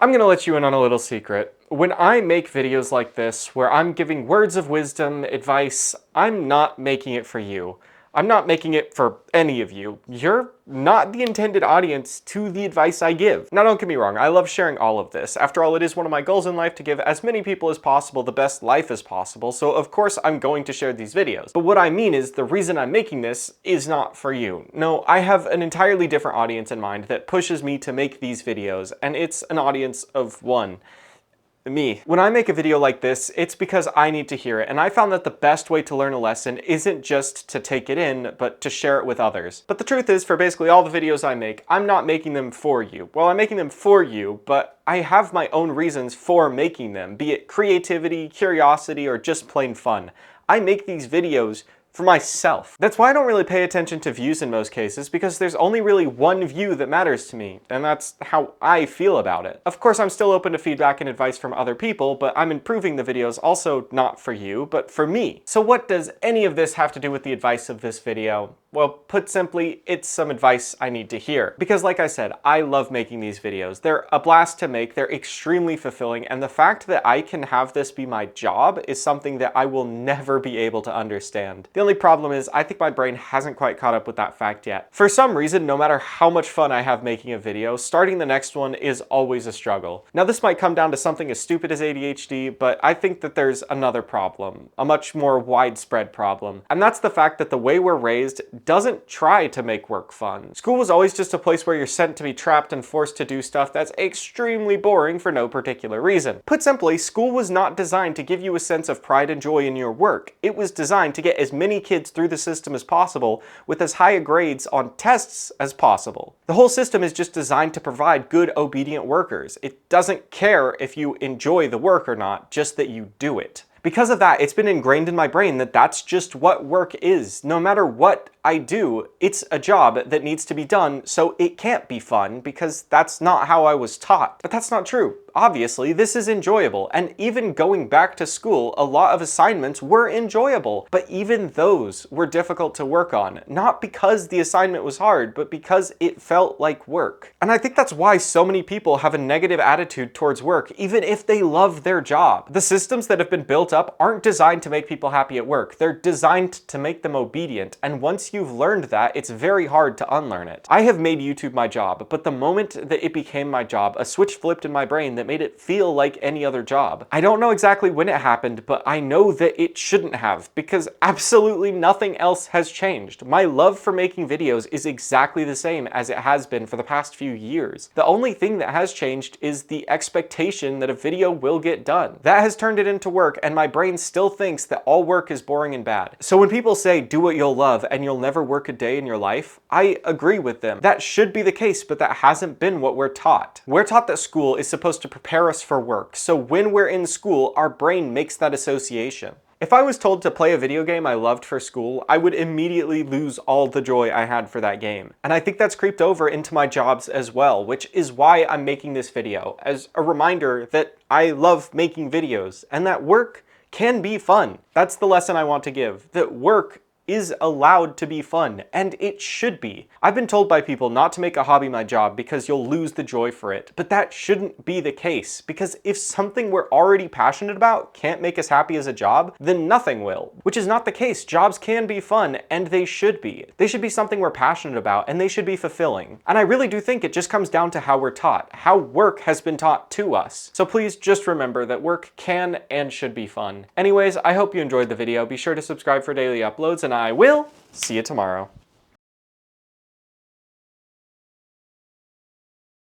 I'm gonna let you in on a little secret. When I make videos like this, where I'm giving words of wisdom, advice, I'm not making it for you. I'm not making it for any of you. You're not the intended audience to the advice I give. Now don't get me wrong, I love sharing all of this. After all, it is one of my goals in life to give as many people as possible the best life as possible, so of course I'm going to share these videos. But what I mean is, the reason I'm making this is not for you. No, I have an entirely different audience in mind that pushes me to make these videos, and it's an audience of one. Me. When I make a video like this, it's because I need to hear it, and I found that the best way to learn a lesson isn't just to take it in, but to share it with others. But the truth is, for basically all the videos I make, I'm not making them for you. Well, I'm making them for you, but I have my own reasons for making them, be it creativity, curiosity, or just plain fun. I make these videos for myself. That's why I don't really pay attention to views in most cases, because there's only really one view that matters to me, and that's how I feel about it. Of course, I'm still open to feedback and advice from other people, but I'm improving the videos also not for you, but for me. So what does any of this have to do with the advice of this video? Well, put simply, it's some advice I need to hear. Because like I said, I love making these videos. They're a blast to make, they're extremely fulfilling, and the fact that I can have this be my job is something that I will never be able to understand. The only problem is, I think my brain hasn't quite caught up with that fact yet. For some reason, no matter how much fun I have making a video, starting the next one is always a struggle. Now this might come down to something as stupid as ADHD, but I think that there's another problem, a much more widespread problem, and that's the fact that the way we're raised doesn't try to make work fun. School was always just a place where you're sent to be trapped and forced to do stuff that's extremely boring for no particular reason. Put simply, school was not designed to give you a sense of pride and joy in your work. It was designed to get as many kids through the system as possible with as high grades on tests as possible. The whole system is just designed to provide good, obedient workers. It doesn't care if you enjoy the work or not, just that you do it. Because of that, it's been ingrained in my brain that that's just what work is. No matter what I do, it's a job that needs to be done, so it can't be fun because that's not how I was taught. But that's not true. Obviously, this is enjoyable, and even going back to school, a lot of assignments were enjoyable, but even those were difficult to work on, not because the assignment was hard, but because it felt like work. And I think that's why so many people have a negative attitude towards work, even if they love their job. The systems that have been built up aren't designed to make people happy at work. They're designed to make them obedient, and once you've learned that, it's very hard to unlearn it. I have made YouTube my job, but the moment that it became my job, a switch flipped in my brain that made it feel like any other job. I don't know exactly when it happened, but I know that it shouldn't have, because absolutely nothing else has changed. My love for making videos is exactly the same as it has been for the past few years. The only thing that has changed is the expectation that a video will get done. That has turned it into work, and my brain still thinks that all work is boring and bad. So when people say, do what you'll love and you'll never work a day in your life, I agree with them. That should be the case, but that hasn't been what we're taught. We're taught that school is supposed to prepare us for work, so when we're in school, our brain makes that association. If I was told to play a video game I loved for school, I would immediately lose all the joy I had for that game. And I think that's creeped over into my jobs as well, which is why I'm making this video, as a reminder that I love making videos, and that work can be fun. That's the lesson I want to give, that work is allowed to be fun, and it should be. I've been told by people not to make a hobby my job because you'll lose the joy for it, but that shouldn't be the case, because if something we're already passionate about can't make us happy as a job, then nothing will. Which is not the case. Jobs can be fun, and they should be. They should be something we're passionate about, and they should be fulfilling. And I really do think it just comes down to how we're taught, how work has been taught to us. So please just remember that work can and should be fun. Anyways, I hope you enjoyed the video. Be sure to subscribe for daily uploads, and I will see you tomorrow.